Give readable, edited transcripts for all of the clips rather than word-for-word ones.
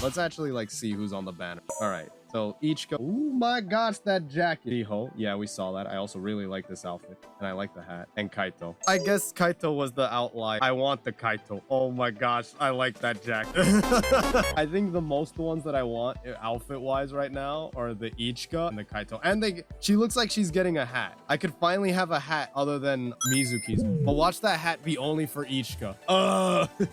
Let's actually like see who's on the banner. All right. So each go. Oh my gosh, that jacket. Riho. Yeah, we saw that. I also really like this outfit. And I like the hat. And Kaito. I guess Kaito was the outlier. I want the Kaito. Oh my gosh, I like that jacket. I think the most ones that I want outfit-wise right now are the Ichika and the Kaito. And she looks like she's getting a hat. I could finally have a hat other than Mizuki's. But watch that hat be only for Ichika.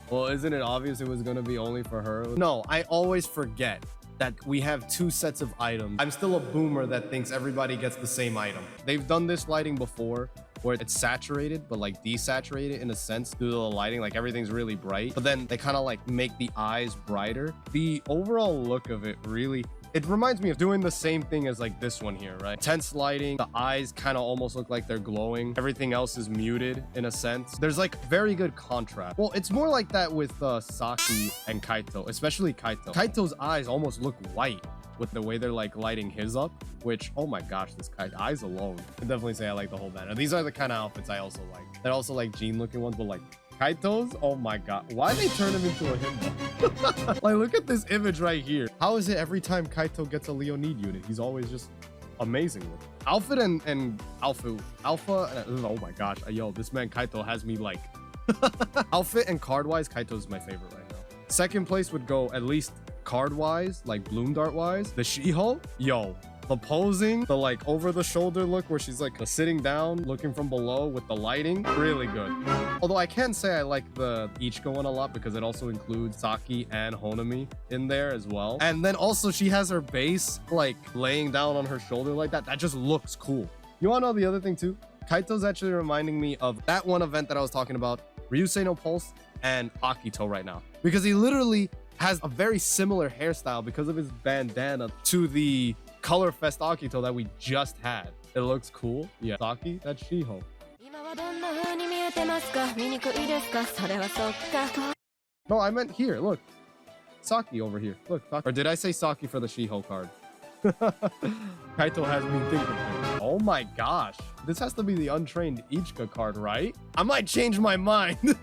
Well, isn't it obvious it was gonna be only for her? No, I always forget that we have two sets of items. I'm still a boomer that thinks everybody gets the same item. They've done this lighting before where it's saturated, but like desaturated in a sense due to the lighting, like everything's really bright, but then they kind of like make the eyes brighter. The overall look of it really, it reminds me of doing the same thing as like this one here, right? Tense lighting, the eyes kind of almost look like they're glowing. Everything else is muted in a sense. There's like very good contrast. Well, it's more like that with Saki and Kaito, especially Kaito. Kaito's eyes almost look white with the way they're like lighting his up, which, oh my gosh, this Kaito eyes alone. I definitely say I like the whole banner. These are the kind of outfits I also like. They're also like jean looking ones, but like Kaito's, oh my god, why they turn him into a himbo? Like, look at this image right here. How is it every time Kaito gets a Leonid unit, he's always just amazing with it? Outfit and alpha, oh my gosh, yo, this man Kaito has me like outfit and card wise, Kaito's my favorite right now. Second place would go at least card wise, like bloom dart wise, the Shiho. Yo, the posing, the like over the shoulder look where she's like sitting down looking from below with the lighting, really good. Although I can say I like the Ichika one a lot because it also includes Saki and Honami in there as well. And then also she has her base like laying down on her shoulder like that. That just looks cool. You want to know the other thing too? Kaito's actually reminding me of that one event that I was talking about, Ryusei no Pulse and Akito right now, because he literally has a very similar hairstyle because of his bandana to the Color Fest Akito that we just had. It looks cool. Yeah, Saki, that's Shiho. No, I meant here. Look, Saki over here. Look, Saki. Or did I say Saki for the Shiho card? Kaito has me thinking. Oh my gosh, this has to be the Untrained Ichika card, right? I might change my mind.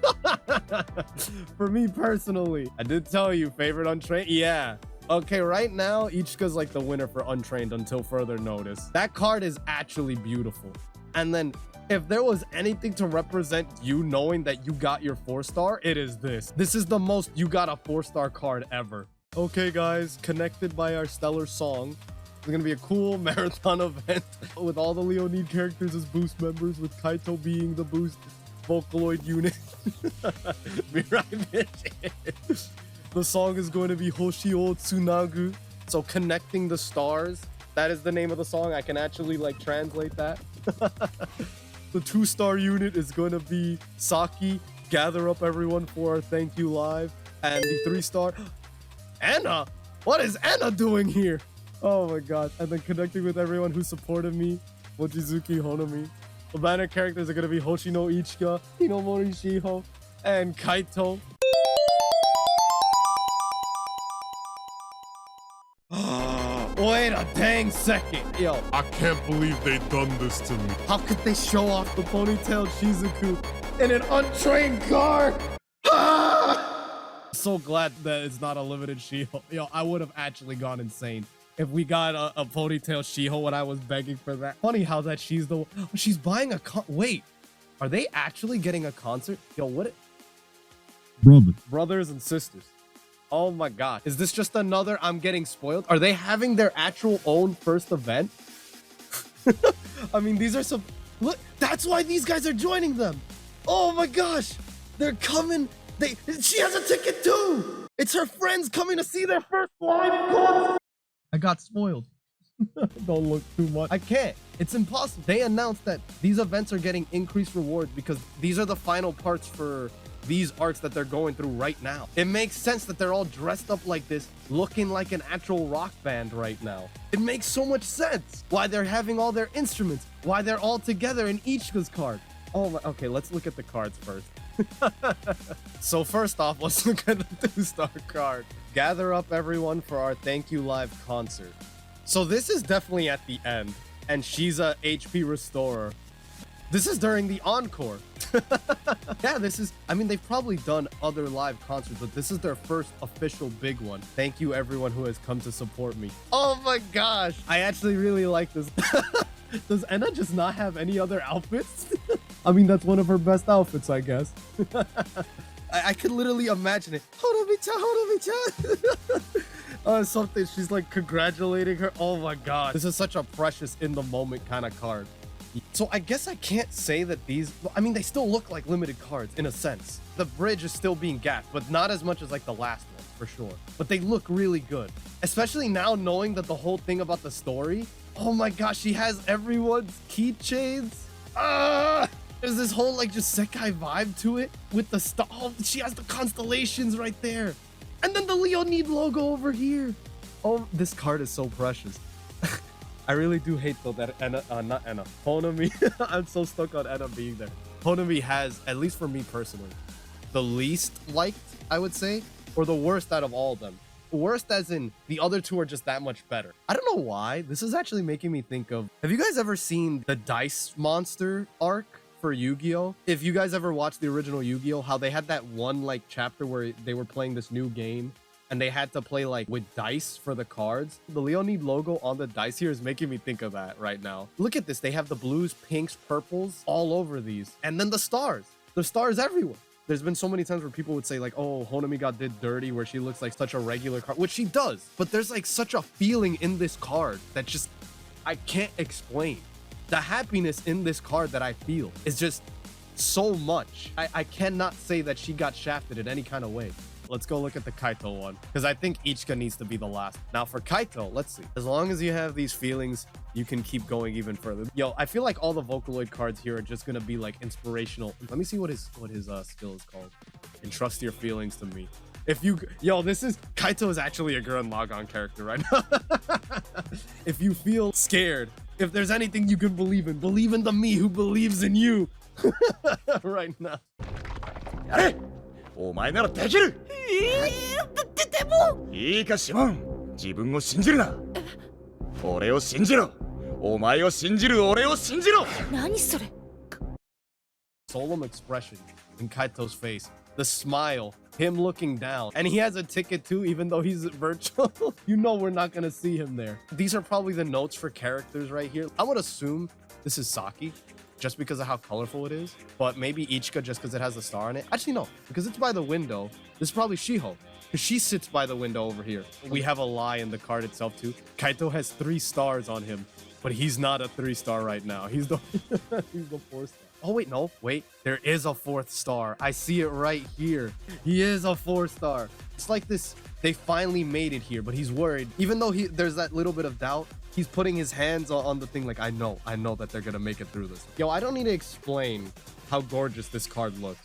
For me personally, I did tell you favorite Untrained. Yeah. Okay, right now Ichika's like the winner for Untrained until further notice. That card is actually beautiful. And then if there was anything to represent you knowing that you got your 4-star, it is this. This is the most you got a 4-star card ever. Okay guys, connected by our stellar song. It's gonna be a cool marathon event with all the Leonid characters as boost members, with Kaito being the boost Vocaloid unit. Be right, bitch. The song is going to be Hoshi o Tsunagu. So connecting the stars. That is the name of the song. I can actually like translate that. The 2-star unit is going to be Saki, gather up everyone for our thank you live. And the 3-star, Anna. What is Anna doing here? Oh my god. And then connecting with everyone who supported me, Mochizuki, Honami. The banner characters are going to be Hoshino Ichika, Hinomori Shiho, and Kaito. Wait a dang second. Yo, I can't believe they done this to me. how could they show off the ponytail Shizuku in an untrained card? So glad that it's not a limited Shiho. Yo, I would have actually gone insane if we got a ponytail Shiho when I was begging for that. Funny how that she's the she's buying a wait, are they actually getting a concert? Yo, what? Brothers and sisters. Oh my god. Is this just another I'm getting spoiled? Are they having their actual own first event? I mean, these are some... Look, that's why these guys are joining them. Oh my gosh. They're coming. She has a ticket too. It's her friends coming to see their first live concert. I got spoiled. Don't look too much. I can't. It's impossible. They announced that these events are getting increased rewards because these are the final parts for these arcs that they're going through right now. It makes sense that they're all dressed up like this, looking like an actual rock band right now. It makes so much sense why they're having all their instruments, why they're all together in Ichika's card. Oh my, okay, let's look at the cards first. So first off, let's look at the 2-star card. Gather up everyone for our thank you live concert. So this is definitely at the end, and she's a HP restorer. This is during the encore. Yeah, this is, I mean, they've probably done other live concerts, but this is their first official big one. Thank you everyone who has come to support me. Oh my gosh. I actually really like this. Does Enna just not have any other outfits? I mean, that's one of her best outfits, I guess. I could literally imagine it. Something, she's like congratulating her. Oh my god. This is such a precious in the moment kind of card. So I guess I can't say that these, I mean, they still look like limited cards in a sense. The bridge is still being gapped, but not as much as like the last one for sure. But they look really good, especially now knowing that the whole thing about the story. Oh my gosh, she has everyone's keychains. There's this whole like just Sekai vibe to it with the star. Oh, she has the constellations right there. And then the Leonid logo over here. Oh, this card is so precious. I really do hate though that Enna, not Enna, Honami. I'm so stuck on Enna being there. Honami has, at least for me personally, the least liked, I would say, or the worst out of all of them. Worst as in the other two are just that much better. I don't know why. This is actually making me think of, have you guys ever seen the Dice Monster arc for Yu-Gi-Oh? If you guys ever watched the original Yu-Gi-Oh, how they had that one like chapter where they were playing this new game and they had to play like with dice for the cards. The Leonid logo on the dice here is making me think of that right now. Look at this. They have the blues, pinks, purples all over these. And then the stars. The stars everywhere. There's been so many times where people would say like, oh, Honami got did dirty, where she looks like such a regular card, which she does. But there's like such a feeling in this card that just, I can't explain. The happiness in this card that I feel is just so much. I cannot say that she got shafted in any kind of way. Let's go look at the Kaito one, because I think Ichika needs to be the last. Now for Kaito, let's see. As long as you have these feelings, you can keep going even further. Yo, I feel like all the Vocaloid cards here are just gonna be like inspirational. Let me see what his skill is called. Entrust your feelings to me. If you, yo, this is, Kaito is actually a Gurren Lagann character right now. If you feel scared, if there's anything you can believe in the me who believes in you. Right now. お前ならできるでもいいかシモン自分を信じるな俺を信じろお前を信じる俺を信じろ何それ Solemn expression in Kaito's face, the smile, him looking down, and he has a ticket too, even though he's virtual. You know we're not gonna see him there. These are probably the notes for characters right here. I would assume this is Saki, just because of how colorful it is, but maybe Ichika just because it has a star on it. Actually, no, because it's by the window. This is probably Shiho, because she sits by the window over here. We have a lie in the card itself too. Kaito has 3 stars on him, but he's not a 3-star right now. He's the he's the 4-star. Oh wait, no, wait, there is a 4th star. I see it right here. He is a 4-star. It's like this, they finally made it here, but he's worried. Even though there's that little bit of doubt, he's putting his hands on the thing like, I know that they're gonna make it through this. Yo, I don't need to explain how gorgeous this card looks.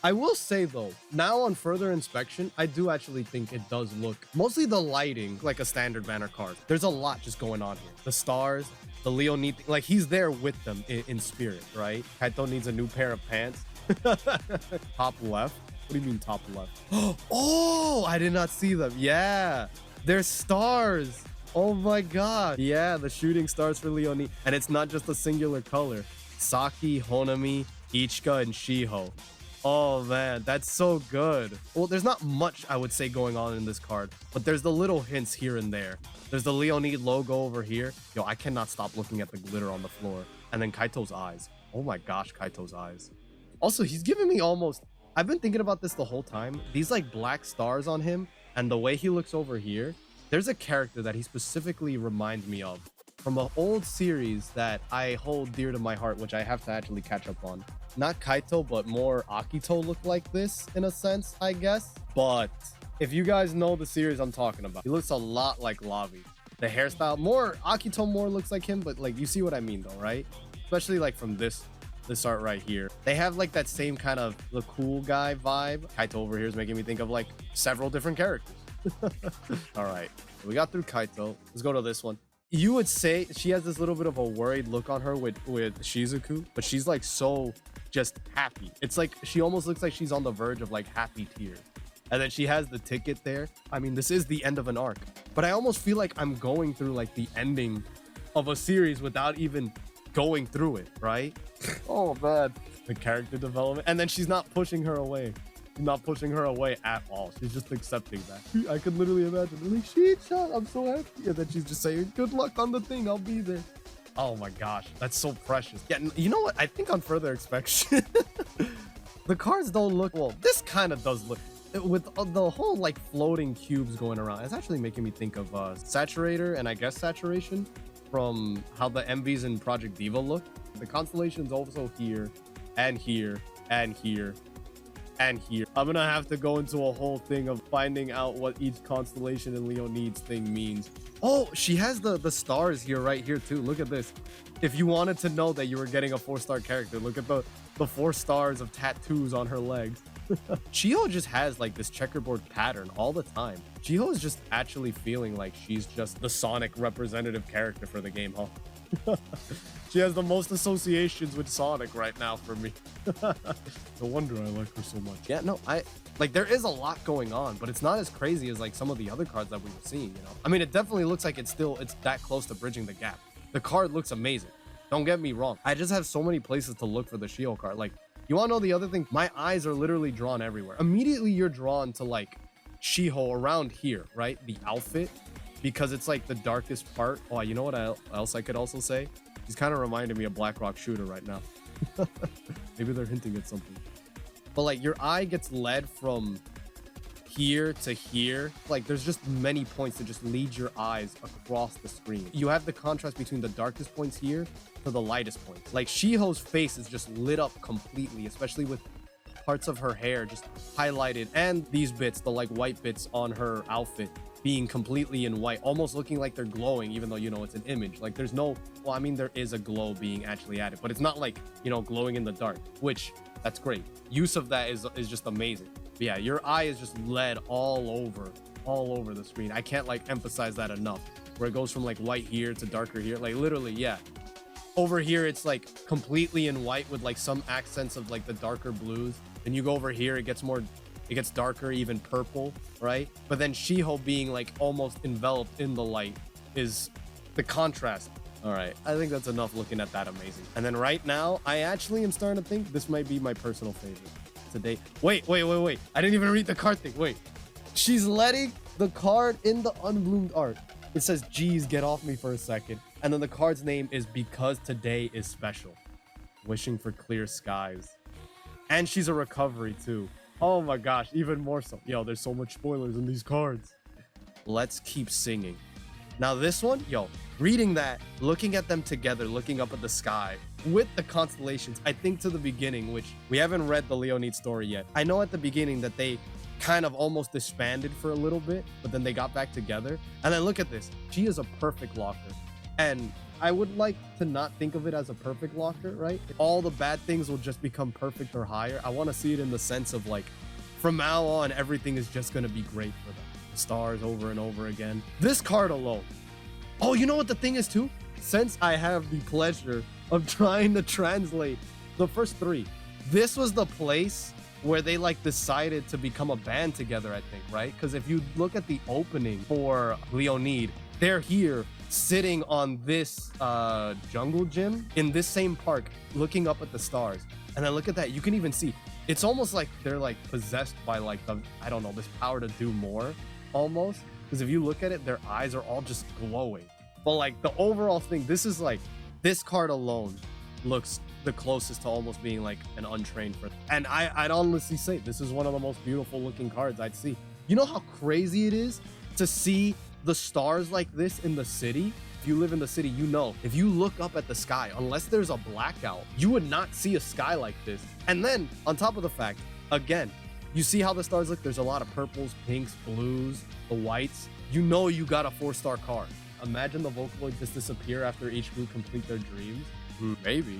I will say though, now on further inspection, I do actually think it does look, mostly the lighting, like a standard banner card. There's a lot just going on here. The stars, the Leonid, like he's there with them in spirit, right? Kaito needs a new pair of pants. Top left? What do you mean top left? Oh, I did not see them. Yeah, they're stars. Oh my god. Yeah, the shooting stars for Leonid. And it's not just a singular color. Saki, Honami, Ichika, and Shiho. Oh man, that's so good. Well, there's not much I would say going on in this card, but there's the little hints here and there. There's the Leonid logo over here. Yo, I cannot stop looking at the glitter on the floor. And then Kaito's eyes. Oh my gosh, Kaito's eyes. Also, he's giving me almost, I've been thinking about this the whole time. These like black stars on him and the way he looks over here. There's a character that he specifically reminds me of from an old series that I hold dear to my heart, which I have to actually catch up on. Not Kaito, but more Akito look like this in a sense, I guess. But if you guys know the series I'm talking about, he looks a lot like Lavi. The hairstyle, more Akito more looks like him, but like you see what I mean though, right? Especially like from this art right here. They have like that same kind of the cool guy vibe. Kaito over here is making me think of like several different characters. All right, we got through Kaito. Let's go to this one. You would say she has this little bit of a worried look on her with Shizuku, but she's like so just happy. It's like she almost looks like she's on the verge of like happy tears. And then she has the ticket there. I mean, this is the end of an arc, but I almost feel like I'm going through like the ending of a series without even going through it, right? Oh man, the character development, and then she's not pushing her away. Not pushing her away at all. She's just accepting that. I could literally imagine her like, shit, I'm so happy. And then she's just saying, good luck on the thing, I'll be there. Oh my gosh, that's so precious. Yeah, you know what? I think on further inspection, the cards don't look, well, this kind of does look, with the whole like floating cubes going around, it's actually making me think of Saturator and I guess Saturation from how the MVs in Project Diva look. The constellation's also here and here and here and here. I'm gonna have to go into a whole thing of finding out what each constellation in Leonide's thing means. Oh, she has the stars here, right here too. Look at this. If you wanted to know that you were getting a 4-star character, look at the 4 stars of tattoos on her legs. Chiho just has like this checkerboard pattern all the time. Chiho is just actually feeling like she's just the Sonic representative character for the game, huh? She has the most associations with Sonic right now for me. No wonder I like her so much. Yeah, no, like there is a lot going on, but it's not as crazy as like some of the other cards that we were seeing, you know? I mean, it definitely looks like it's that close to bridging the gap. The card looks amazing. Don't get me wrong. I just have so many places to look for the Shiho card. Like, you want to know the other thing? My eyes are literally drawn everywhere. Immediately, you're drawn to like Shiho around here, right? The outfit, because it's like the darkest part. Oh, you know what else I could also say? He's kind of reminding me of Black Rock Shooter right now. Maybe they're hinting at something. But like your eye gets led from here to here. Like there's just many points to just lead your eyes across the screen. You have the contrast between the darkest points here to the lightest points. Like Shiho's face is just lit up completely, especially with parts of her hair just highlighted, and these bits, the like white bits on her outfit being completely in white, almost looking like they're glowing, even though, you know, it's an image. Like there's no, well, I mean, there is a glow being actually added, but it's not like, you know, glowing in the dark, which that's great. Use of that is just amazing. But yeah, your eye is just led all over the screen. I can't like emphasize that enough, where it goes from like white here to darker here. Like literally, yeah. Over here, it's like completely in white with like some accents of like the darker blues. And you go over here, it gets darker, even purple, right? But then Shiho being like almost enveloped in the light is the contrast. All right, I think that's enough looking at that amazing. And then right now, I actually am starting to think this might be my personal favorite today. Wait. I didn't even read the card thing. Wait, she's letting the card in the unbloomed art. It says, geez, get off me for a second. And then the card's name is Because Today is Special. Wishing for clear skies. And she's a recovery too. Oh my gosh, even more so. Yo, there's so much spoilers in these cards. Let's keep singing. Now this one, yo, reading that, looking at them together, looking up at the sky with the constellations, I think to the beginning, which we haven't read the Leonide story yet. I know at the beginning that they kind of almost disbanded for a little bit, but then they got back together. And then look at this. She is a perfect locker. And I would like to not think of it as a perfect locker, right? All the bad things will just become perfect or higher. I want to see it in the sense of like, from now on, everything is just going to be great for them. The stars over and over again. This card alone. Oh, you know what the thing is too? Since I have the pleasure of trying to translate the first 3, this was the place where they like decided to become a band together, I think, right? Because if you look at the opening for Leonide, they're here sitting on this jungle gym in this same park, looking up at the stars. And then look at that, you can even see, it's almost like they're like possessed by like the, I don't know, this power to do more almost. Because if you look at it, their eyes are all just glowing. But like the overall thing, this is like, this card alone looks the closest to almost being like an Untrained for. And I'd honestly say this is one of the most beautiful looking cards I'd see. You know how crazy it is to see the stars like this in the city? If you live in the city, you know, if you look up at the sky, unless there's a blackout, you would not see a sky like this. And then on top of the fact, again, you see how the stars look? There's a lot of purples, pinks, blues, the whites. You know you got a 4-star card. Imagine the Vocaloid just disappear after each group complete their dreams. Maybe.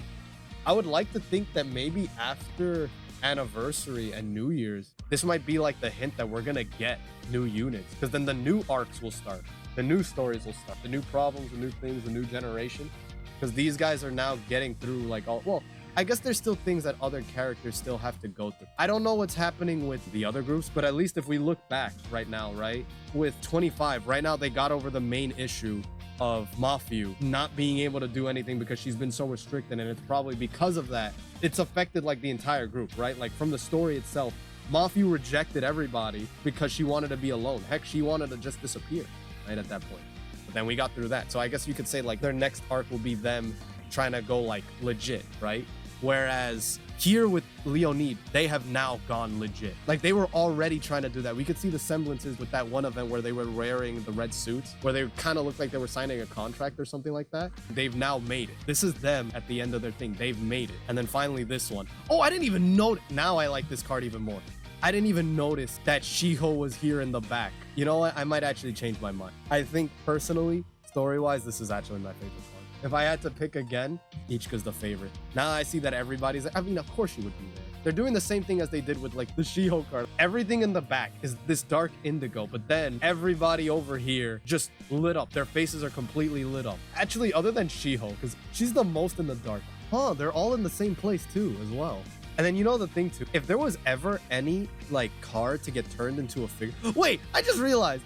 I would like to think that maybe after Anniversary and New Year's, this might be like the hint that we're gonna get new units, because then the new arcs will start, the new stories will start, the new problems, the new things, the new generation, because these guys are now getting through like all, well, I guess there's still things that other characters still have to go through. I don't know what's happening with the other groups, but at least if we look back right now, right, with 25 right now, they got over the main issue of Mafiu not being able to do anything because she's been so restricted, and it's probably because of that it's affected like the entire group, right? Like from the story itself, Mafiu rejected everybody because she wanted to be alone. Heck, she wanted to just disappear right at that point. But then we got through that. So I guess you could say like their next arc will be them trying to go like legit, right? Whereas here with Leonid, they have now gone legit. Like they were already trying to do that. We could see the semblances with that one event where they were wearing the red suits, where they kind of looked like they were signing a contract or something like that. They've now made it. This is them at the end of their thing. They've made it. And then finally this one. Oh, I didn't even know. Now I like this card even more. I didn't even notice that Shiho was here in the back. You know what? I might actually change my mind. I think personally, story-wise, this is actually my favorite card. If I had to pick again, Ichika's the favorite. Now I see that everybody's, I mean, of course she would be there. They're doing the same thing as they did with like the Shiho card. Everything in the back is this dark indigo, but then everybody over here just lit up. Their faces are completely lit up. Actually, other than Shiho, because she's the most in the dark. Huh, they're all in the same place too, as well. And then you know the thing too, if there was ever any like card to get turned into a figure. Wait, I just realized.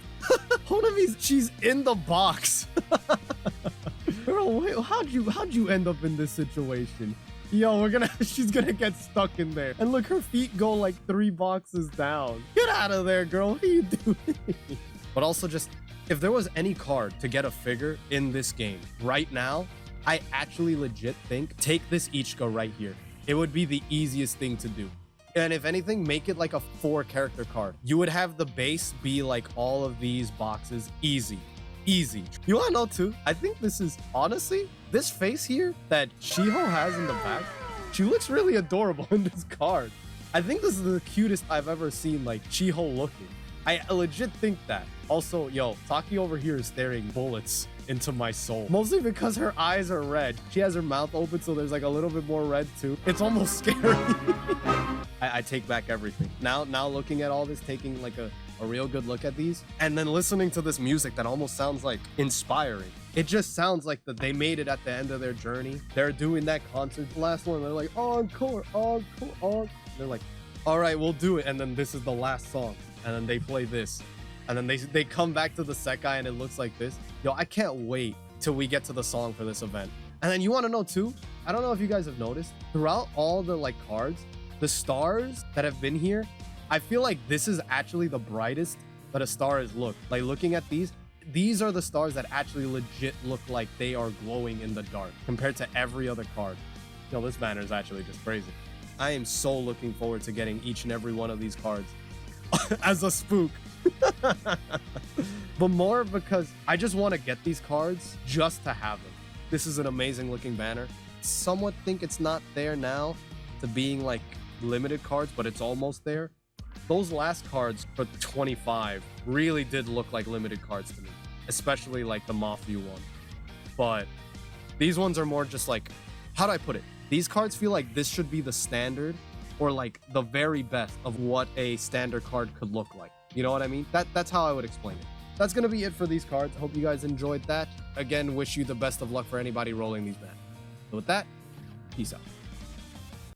Honavi's, she's in the box. Girl, wait, how'd you end up in this situation? Yo, she's gonna get stuck in there. And look, her feet go like 3 boxes down. Get out of there, girl. What are you doing? But also just, if there was any card to get a figure in this game right now, I actually legit think take this Ichika right here. It would be the easiest thing to do. And if anything, make it like a 4 character card. You would have the base be like all of these boxes. Easy. Easy. You wanna know too? I think this is, honestly, this face here that Shiho has in the back, she looks really adorable in this card. I think this is the cutest I've ever seen like Shiho looking. I legit think that. Also, yo, Taki over here is staring bullets into my soul. Mostly because her eyes are red. She has her mouth open, so there's like a little bit more red too. It's almost scary. I take back everything. Now looking at all this, taking like a real good look at these, and then listening to this music that almost sounds like inspiring. It just sounds like that they made it at the end of their journey. They're doing that concert. The last one, they're like, encore, encore, encore. They're like, all right, we'll do it. And then this is the last song. And then they play this. And then they come back to the Sekai and it looks like this. Yo, I can't wait till we get to the song for this event. And then you want to know too? I don't know if you guys have noticed, throughout all the like cards, the stars that have been here, I feel like this is actually the brightest that a star has looked. Like looking at these are the stars that actually legit look like they are glowing in the dark compared to every other card. Yo, this banner is actually just crazy. I am so looking forward to getting each and every one of these cards as a spook. But more because I just want to get these cards just to have them. This is an amazing looking banner. Somewhat think it's not there now to being like limited cards, but it's almost there. Those last cards for 25 really did look like limited cards to me, especially like the Mafiu one. But these ones are more just like, how do I put it? These cards feel like this should be the standard or like the very best of what a standard card could look like. You know what I mean? That's how I would explain it. That's going to be it for these cards. Hope you guys enjoyed that. Again, wish you the best of luck for anybody rolling these banners. So with that, peace out.